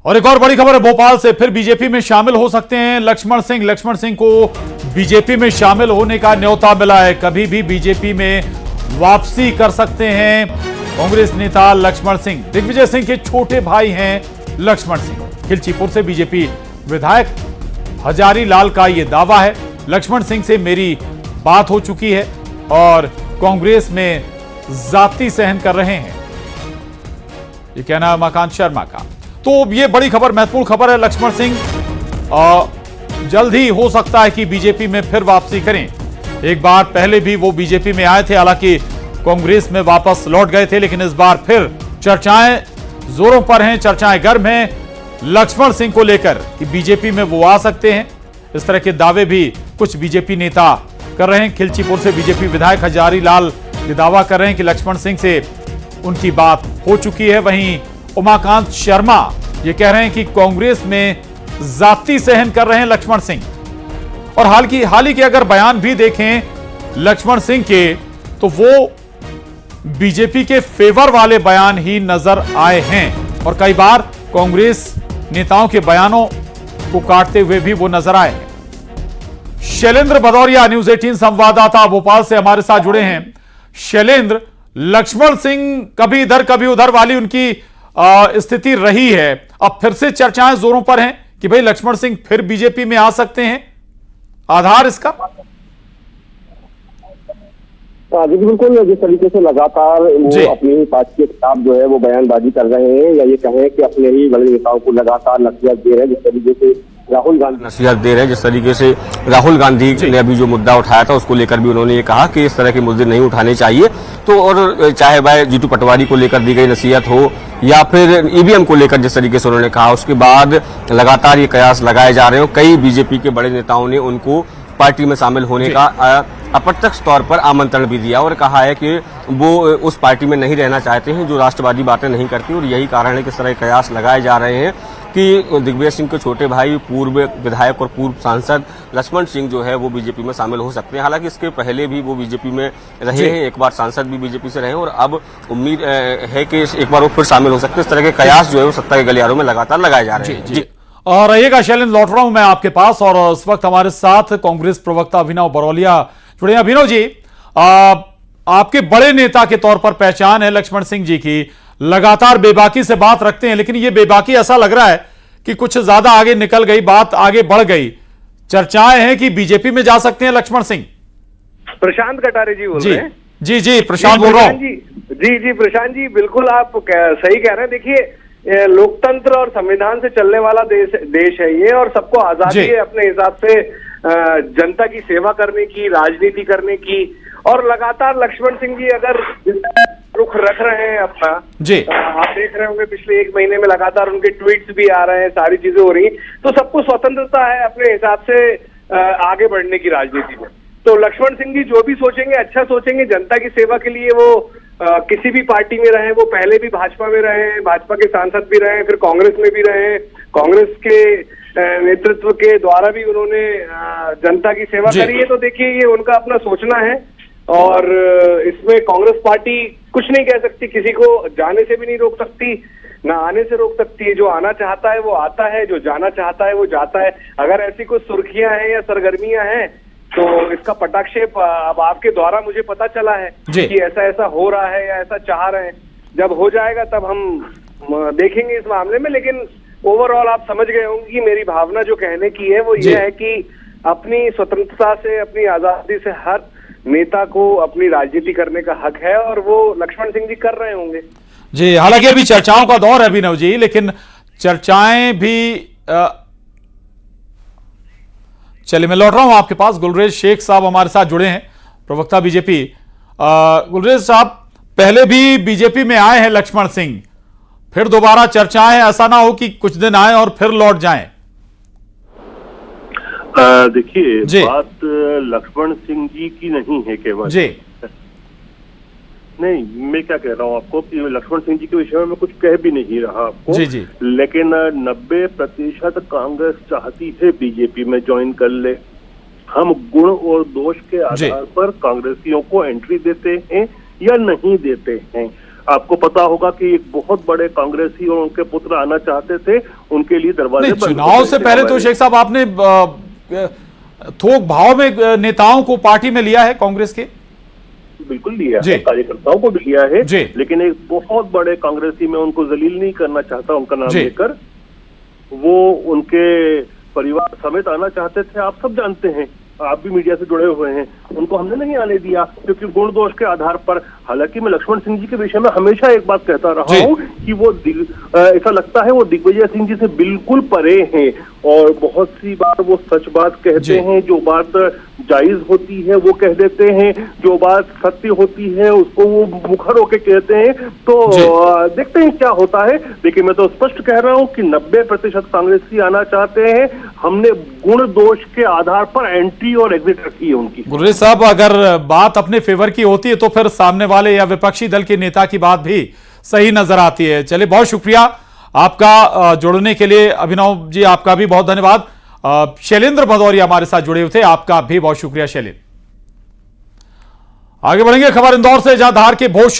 और एक और बड़ी खबर है भोपाल से, फिर बीजेपी में शामिल हो सकते हैं लक्ष्मण सिंह। लक्ष्मण सिंह को बीजेपी में शामिल होने का न्योता मिला है, कभी भी बीजेपी में वापसी कर सकते हैं कांग्रेस नेता लक्ष्मण सिंह। दिग्विजय सिंह के छोटे भाई हैं लक्ष्मण सिंह। खिलचीपुर से बीजेपी विधायक हजारी लाल का यह दावा है, लक्ष्मण सिंह से मेरी बात हो चुकी है और कांग्रेस में जाति सहन कर रहे हैं, ये कहना है उमाकांत शर्मा का। तो ये बड़ी खबर, महत्वपूर्ण खबर है। लक्ष्मण सिंह जल्द ही हो सकता है कि बीजेपी में फिर वापसी करें। एक बार पहले भी वो बीजेपी में आए थे, हालांकि कांग्रेस में वापस लौट गए थे, लेकिन इस बार फिर चर्चाएं जोरों पर हैं, चर्चाएं गर्म हैं लक्ष्मण सिंह को लेकर कि बीजेपी में वो आ सकते हैं। इस तरह के दावे भी कुछ बीजेपी नेता कर रहे हैं। खिलचीपुर से बीजेपी विधायक हजारी लाल ये दावा कर रहे हैं कि लक्ष्मण सिंह से उनकी बात हो चुकी है। वहीं उमाकांत शर्मा ये कह रहे हैं कि कांग्रेस में जाति सहन कर रहे हैं लक्ष्मण सिंह। और हाल ही के अगर बयान भी देखें लक्ष्मण सिंह के, तो वो बीजेपी के फेवर वाले बयान ही नजर आए हैं और कई बार कांग्रेस नेताओं के बयानों को काटते हुए भी वो नजर आए हैं। शैलेंद्र भदौरिया न्यूज 18 संवाददाता भोपाल से हमारे साथ जुड़े हैं। शैलेंद्र, लक्ष्मण सिंह कभी इधर कभी उधर वाली उनकी स्थिति रही है, अब फिर से चर्चाएं जोरों पर हैं कि भाई लक्ष्मण सिंह फिर बीजेपी में आ सकते हैं, आधार इसका? जी बिल्कुल, जिस तरीके से लगातार वो अपनी ही पार्टी के खिलाफ जो है वो बयानबाजी कर रहे हैं, या ये कहें कि अपने ही बड़े नेताओं को लगातार नसीहत दे रहे हैं, जिस तरीके से राहुल गांधी नसीहत दे रहे हैं, जिस तरीके से राहुल गांधी ने अभी जो मुद्दा उठाया था उसको लेकर भी उन्होंने ये कहा कि इस तरह के मुद्दे नहीं उठाने चाहिए। तो और चाहे वह जीतू पटवारी को लेकर दी गई नसीहत हो या फिर ईवीएम को लेकर जिस तरीके से उन्होंने कहा, उसके बाद लगातार ये कयास लगाए जा रहे हो। कई बीजेपी के बड़े नेताओं ने उनको पार्टी में शामिल होने का अप्रत्यक्ष तौर पर आमंत्रण भी दिया और कहा है कि वो उस पार्टी में नहीं रहना चाहते हैं जो राष्ट्रवादी बातें नहीं करती। और यही कारण है कि इस तरह के कयास लगाए जा रहे हैं कि दिग्विजय सिंह के छोटे भाई पूर्व विधायक और पूर्व सांसद लक्ष्मण सिंह जो है वो बीजेपी में शामिल हो सकते हैं। हालांकि इसके पहले भी वो बीजेपी में रहे हैं, एक बार सांसद भी बीजेपी से रहे हैं और अब उम्मीद है कि एक बार वो फिर शामिल हो सकते हैं। इस तरह के कयास जो है वो सत्ता के गलियारों में लगातार लगाए जा रहे हैं। जी। और रहिएगा शैलेंद्र, लौट रहा हूं मैं आपके पास और इस वक्त हमारे साथ कांग्रेस प्रवक्ता अभिनव बरौलिया जुड़े हैं। अभिनव जी, आपके बड़े नेता के तौर पर पहचान है लक्ष्मण सिंह जी की, लगातार बेबाकी से बात रखते हैं, लेकिन ये बेबाकी ऐसा लग रहा है कि कुछ ज्यादा आगे निकल गई, बात आगे बढ़ गई। चर्चाएं हैं कि बीजेपी में जा सकते हैं लक्ष्मण सिंह। प्रशांत कटारे जी बोल रहे हैं? जी प्रशांत बोल रहा हूं। जी प्रशांत जी, बिल्कुल आप सही कह रहे हैं। देखिए, लोकतंत्र और संविधान से चलने वाला देश है ये, और सबको आजादी है अपने हिसाब से जनता की सेवा करने की, राजनीति करने की। और लगातार लक्ष्मण सिंह जी अगर रुख रख रहे हैं अपना, आप देख रहे होंगे पिछले एक महीने में लगातार उनके ट्वीट्स भी आ रहे हैं, सारी चीजें हो रही हैं, तो सबको स्वतंत्रता है अपने हिसाब से आगे बढ़ने की राजनीति में। तो लक्ष्मण सिंह जी जो भी सोचेंगे अच्छा सोचेंगे, जनता की सेवा के लिए वो किसी भी पार्टी में रहे। वो पहले भी भाजपा में रहे हैं, भाजपा के सांसद भी रहे हैं, फिर कांग्रेस में भी रहे हैं, कांग्रेस के नेतृत्व के द्वारा भी उन्होंने जनता की सेवा करी है। तो देखिए, ये उनका अपना सोचना है और इसमें कांग्रेस पार्टी कुछ नहीं कह सकती, किसी को जाने से भी नहीं रोक सकती, ना आने से रोक सकती है। जो आना चाहता है वो आता है, जो जाना चाहता है वो जाता है। अगर ऐसी कुछ सुर्खियां हैं या सरगर्मियां हैं तो इसका पटाक्षेप अब आपके द्वारा मुझे पता चला है कि ऐसा ऐसा हो रहा है या ऐसा चाह रहे हैं। जब हो जाएगा तब हम देखेंगे इस मामले में, लेकिन ओवरऑल आप समझ गए होंगे कि मेरी भावना जो कहने की है वो ये है कि अपनी स्वतंत्रता से, अपनी आजादी से हर नेता को अपनी राजनीति करने का हक है और वो लक्ष्मण सिंह जी कर रहे होंगे। जी, हालांकि अभी चर्चाओं का दौर है अभिनव जी, लेकिन चर्चाएं भी चलिए मैं लौट रहा हूं आपके पास। गुलरेज शेख साहब हमारे साथ जुड़े हैं, प्रवक्ता बीजेपी। गुलरेज साहब, पहले भी बीजेपी में आए हैं लक्ष्मण सिंह, फिर दोबारा चर्चाएं, ऐसा ना हो कि कुछ दिन आए और फिर लौट जाएं। देखिए, बात लक्ष्मण सिंह जी की नहीं है केवल नहीं, मैं क्या कह रहा हूँ आपको कि लक्ष्मण सिंह जी के विषय में मैं कुछ कह भी नहीं रहा आपको। लेकिन 90% कांग्रेस चाहती है बीजेपी में ज्वाइन कर ले। हम गुण और दोष के आधार पर कांग्रेसियों को एंट्री देते हैं या नहीं देते हैं। आपको पता होगा कि एक बहुत बड़े कांग्रेसी और उनके पुत्र आना चाहते थे, उनके लिए दरवाजे बंद चुनाव से पहले तो शेख साहब आपने थोक भाव में नेताओं को पार्टी में लिया है कांग्रेस के? बिल्कुल लिया है, कार्यकर्ताओं को भी लिया है, लेकिन एक बहुत बड़े कांग्रेसी में उनको जलील नहीं करना चाहता उनका नाम लेकर, वो उनके परिवार समेत आना चाहते थे। आप सब जानते हैं, आप भी मीडिया से जुड़े हुए हैं, उनको हमने नहीं आने दिया क्योंकि गुण दोष के आधार पर। हालांकि मैं लक्ष्मण सिंह जी के विषय में हमेशा एक बात कहता रहा हूं कि वो ऐसा लगता है वो दिग्विजय सिंह जी से बिल्कुल परे हैं और बहुत सी बार वो सच बात कहते हैं, जो बात जायज होती है वो कह देते हैं, जो बात सत्य होती है उसको वो मुखर होके कहते हैं। तो देखते हैं क्या होता है, लेकिन मैं तो स्पष्ट कह रहा हूं कि 90% कांग्रेसी आना चाहते हैं। हमने गुण दोष के आधार पर एंट्री और एग्जिट रखी है उनकी। गुर्रे साहब, अगर बात अपने फेवर की होती है तो फिर सामने वाले या विपक्षी दल के नेता की बात भी सही नजर आती है। चलिए, बहुत शुक्रिया आपका जुड़ने के लिए। अभिनव जी, आपका भी बहुत धन्यवाद। शैलेंद्र भदौरिया हमारे साथ जुड़े हुए थे, आपका भी बहुत शुक्रिया शैलेंद्र। आगे बढ़ेंगे खबर इंदौर से, जहां धार के भोज